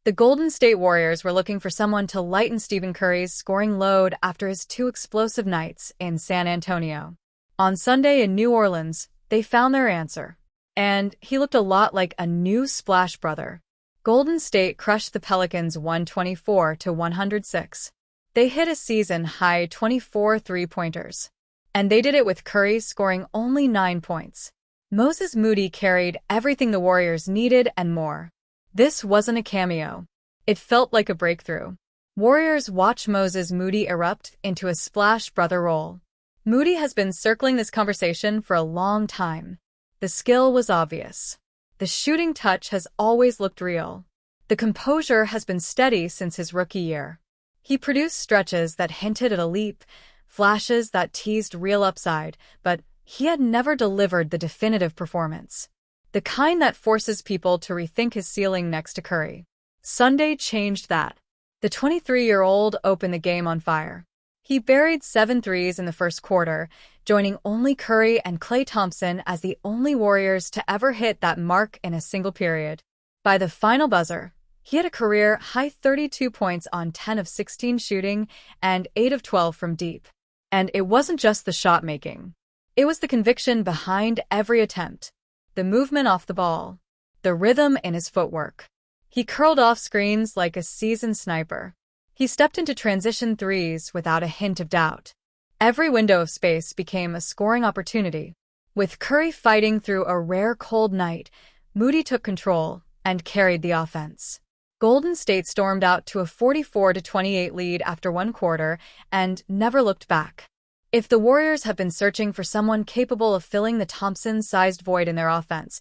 The Golden State Warriors were looking for someone to lighten Stephen Curry's scoring load after his two explosive nights in San Antonio. On Sunday in New Orleans, they found their answer. And he looked a lot like a new Splash brother. Golden State crushed the Pelicans 124-106. They hit a season-high 24 three-pointers. And they did it with Curry scoring only 9 points. Moses Moody carried everything the Warriors needed and more. This wasn't a cameo. It felt like a breakthrough. Warriors watch Moses Moody erupt into a Splash brother role. Moody has been circling this conversation for a long time. The skill was obvious. The shooting touch has always looked real. The composure has been steady since his rookie year. He produced stretches that hinted at a leap, flashes that teased real upside, but he had never delivered the definitive performance. The kind that forces people to rethink his ceiling next to Curry. Sunday changed that. The 23-year-old opened the game on fire. He buried 7 threes in the first quarter, joining only Curry and Klay Thompson as the only Warriors to ever hit that mark in a single period. By the final buzzer, he had a career-high 32 points on 10 of 16 shooting and 8 of 12 from deep. And it wasn't just the shot-making. It was the conviction behind every attempt. The movement off the ball. The rhythm in his footwork. He curled off screens like a seasoned sniper. He stepped into transition threes without a hint of doubt. Every window of space became a scoring opportunity. With Curry fighting through a rare cold night, Moody took control and carried the offense. Golden State stormed out to a 44-28 lead after one quarter and never looked back. If the Warriors have been searching for someone capable of filling the Thompson-sized void in their offense,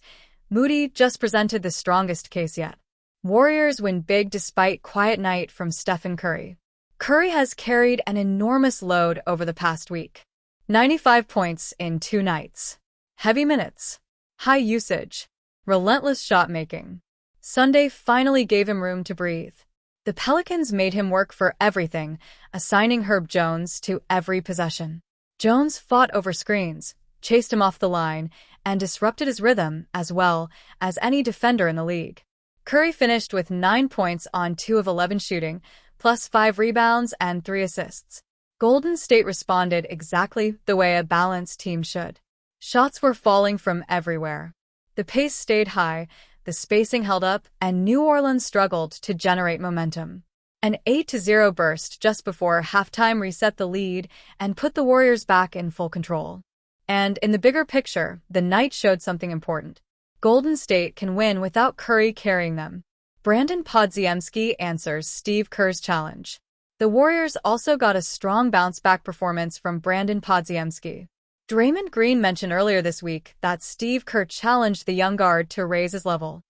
Moody just presented the strongest case yet. Warriors win big despite quiet night from Stephen Curry. Curry has carried an enormous load over the past week. 95 points in 2 nights. Heavy minutes. High usage. Relentless shot-making. Sunday finally gave him room to breathe. The Pelicans made him work for everything, assigning Herb Jones to every possession. Jones fought over screens, chased him off the line, and disrupted his rhythm as well as any defender in the league. Curry finished with 9 points on 2 of 11 shooting, plus 5 rebounds and 3 assists. Golden State responded exactly the way a balanced team should. Shots were falling from everywhere. The pace stayed high, the spacing held up, and New Orleans struggled to generate momentum. An 8-0 burst just before halftime reset the lead and put the Warriors back in full control. And in the bigger picture, the night showed something important. Golden State can win without Curry carrying them. Brandon Podziemski answers Steve Kerr's challenge. The Warriors also got a strong bounce-back performance from Brandon Podziemski. Draymond Green mentioned earlier this week that Steve Kerr challenged the young guard to raise his level.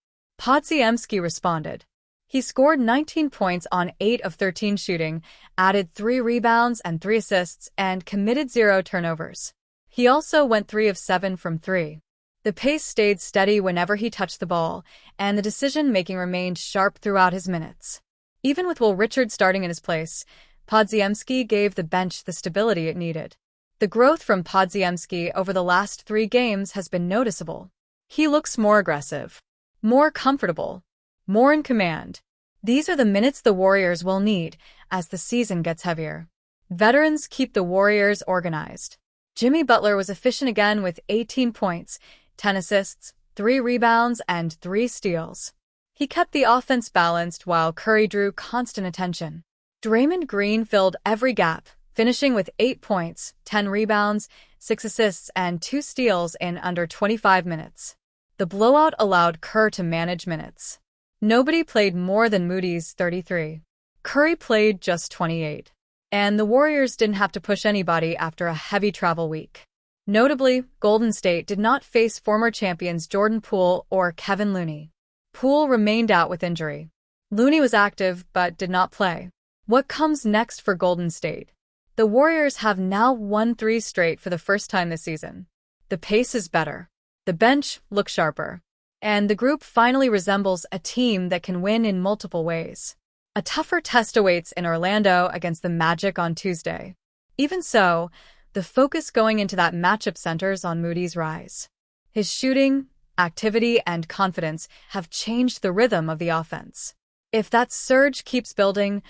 Podziemski responded. He scored 19 points on 8 of 13 shooting, added 3 rebounds and 3 assists, and committed 0 turnovers. He also went 3 of 7 from 3. The pace stayed steady whenever he touched the ball, and the decision-making remained sharp throughout his minutes. Even with Will Richard starting in his place, Podziemski gave the bench the stability it needed. The growth from Podziemski over the last 3 games has been noticeable. He looks more aggressive, more comfortable, more in command. These are the minutes the Warriors will need as the season gets heavier. Veterans keep the Warriors organized. Jimmy Butler was efficient again with 18 points, 10 assists, 3 rebounds, and 3 steals. He kept the offense balanced while Curry drew constant attention. Draymond Green filled every gap, finishing with 8 points, 10 rebounds, 6 assists, and 2 steals in under 25 minutes. The blowout allowed Kerr to manage minutes. Nobody played more than Moody's 33. Curry played just 28. And the Warriors didn't have to push anybody after a heavy travel week. Notably, Golden State did not face former champions Jordan Poole or Kevin Looney. Poole remained out with injury. Looney was active but did not play. What comes next for Golden State? The Warriors have now won 3 straight for the first time this season. The pace is better. The bench looks sharper. And the group finally resembles a team that can win in multiple ways. A tougher test awaits in Orlando against the Magic on Tuesday. Even so, the focus going into that matchup centers on Moody's rise. His shooting, activity, and confidence have changed the rhythm of the offense. If that surge keeps building,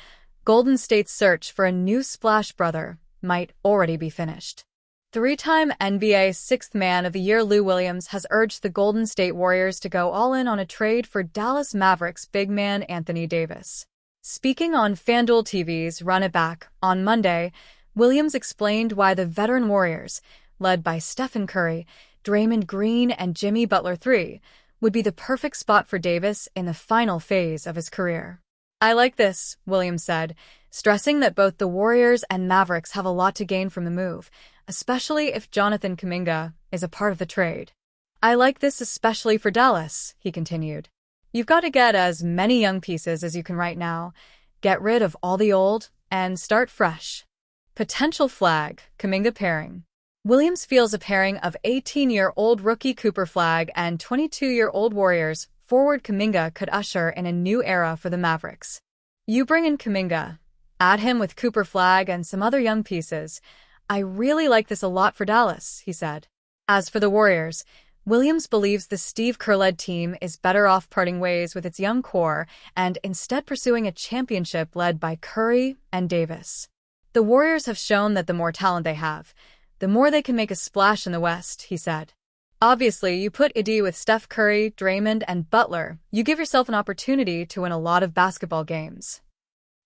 Golden State's search for a new splash brother might already be finished. Three-time NBA Sixth Man of the Year Lou Williams has urged the Golden State Warriors to go all in on a trade for Dallas Mavericks big man Anthony Davis. Speaking on FanDuel TV's Run It Back on Monday, Williams explained why the veteran Warriors, led by Stephen Curry, Draymond Green, and Jimmy Butler III, would be the perfect spot for Davis in the final phase of his career. "I like this," Williams said, stressing that both the Warriors and Mavericks have a lot to gain from the move, especially if Jonathan Kuminga is a part of the trade. "I like this especially for Dallas," he continued. "You've got to get as many young pieces as you can right now, get rid of all the old, and start fresh." Potential flag, Kuminga pairing. Williams feels a pairing of 18-year-old rookie Cooper Flagg and 22-year-old Warriors forward Kuminga could usher in a new era for the Mavericks. "You bring in Kuminga, add him with Cooper Flagg and some other young pieces. I really like this a lot for Dallas," he said. As for the Warriors, Williams believes the Steve Kerr-led team is better off parting ways with its young core and instead pursuing a championship led by Curry and Davis. "The Warriors have shown that the more talent they have, the more they can make a splash in the West," he said. "Obviously, you put AD with Steph Curry, Draymond, and Butler, you give yourself an opportunity to win a lot of basketball games."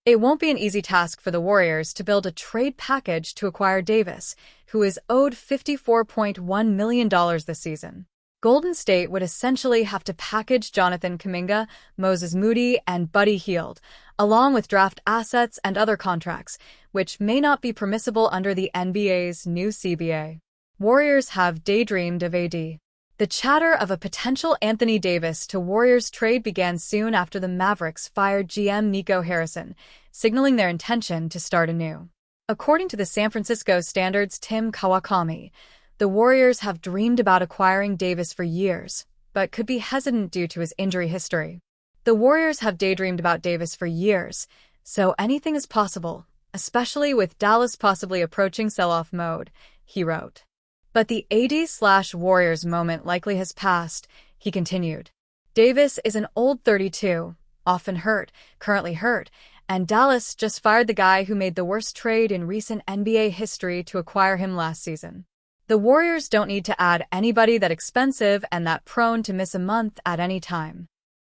It won't be an easy task for the Warriors to build a trade package to acquire Davis, who is owed $54.1 million this season. Golden State would essentially have to package Jonathan Kuminga, Moses Moody, and Buddy Hield, along with draft assets and other contracts, which may not be permissible under the NBA's new CBA. Warriors have daydreamed of AD. The chatter of a potential Anthony Davis to Warriors trade began soon after the Mavericks fired GM Nico Harrison, signaling their intention to start anew. According to the San Francisco Standard's Tim Kawakami, the Warriors have dreamed about acquiring Davis for years, but could be hesitant due to his injury history. "The Warriors have daydreamed about Davis for years, so anything is possible, especially with Dallas possibly approaching sell-off mode," he wrote. "But the AD/Warriors moment likely has passed," he continued. "Davis is an old 32, often hurt, currently hurt, and Dallas just fired the guy who made the worst trade in recent NBA history to acquire him last season. The Warriors don't need to add anybody that expensive and that prone to miss a month at any time."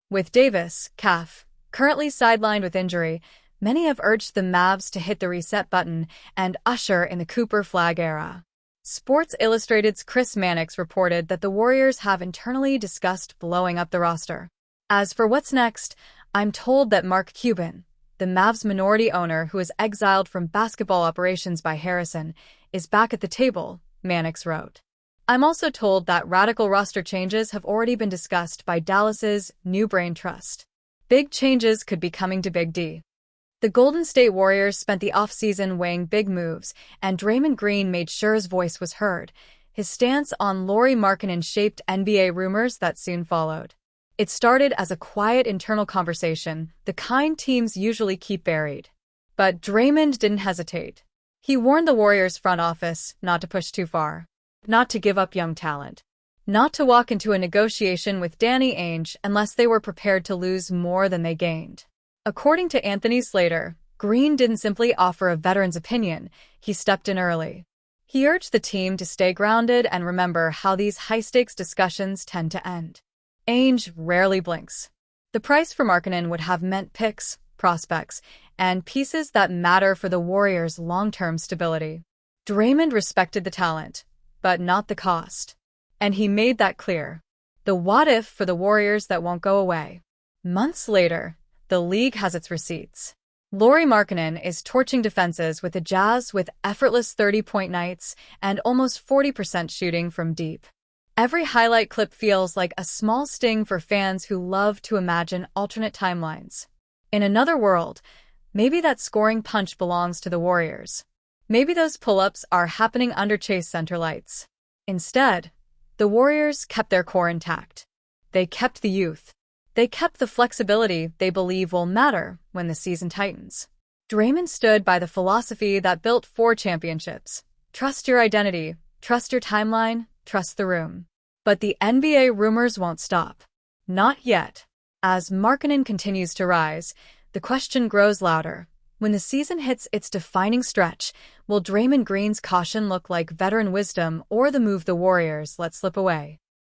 With Davis, calf, currently sidelined with injury, many have urged the Mavs to hit the reset button and usher in the Cooper Flagg era. Sports Illustrated's Chris Mannix reported that the Warriors have internally discussed blowing up the roster. "As for what's next, I'm told that Mark Cuban, the Mavs' minority owner who was exiled from basketball operations by Harrison, is back at the table," Mannix wrote. "I'm also told that radical roster changes have already been discussed by Dallas's New Brain Trust. Big changes could be coming to Big D." The Golden State Warriors spent the offseason weighing big moves, and Draymond Green made sure his voice was heard. His stance on Lauri Markkanen shaped NBA rumors that soon followed. It started as a quiet internal conversation, the kind teams usually keep buried. But Draymond didn't hesitate. He warned the Warriors front office not to push too far, not to give up young talent, not to walk into a negotiation with Danny Ainge unless they were prepared to lose more than they gained. According to Anthony Slater, Green didn't simply offer a veteran's opinion, he stepped in early. He urged the team to stay grounded and remember how these high-stakes discussions tend to end. Ainge rarely blinks. The price for Markkanen would have meant picks, prospects, and pieces that matter for the Warriors' long-term stability. Draymond respected the talent, but not the cost. And he made that clear. The what-if for the Warriors that won't go away. Months later, the league has its receipts. Lauri Markkanen is torching defenses with the Jazz with effortless 30-point nights and almost 40% shooting from deep. Every highlight clip feels like a small sting for fans who love to imagine alternate timelines. In another world, maybe that scoring punch belongs to the Warriors. Maybe those pull-ups are happening under Chase Center lights. Instead, the Warriors kept their core intact. They kept the youth. They kept the flexibility they believe will matter when the season tightens. Draymond stood by the philosophy that built 4 championships. Trust your identity, trust your timeline, trust the room. But the NBA rumors won't stop. Not yet. As Markkanen continues to rise, the question grows louder. When the season hits its defining stretch, will Draymond Green's caution look like veteran wisdom or the move the Warriors let slip away?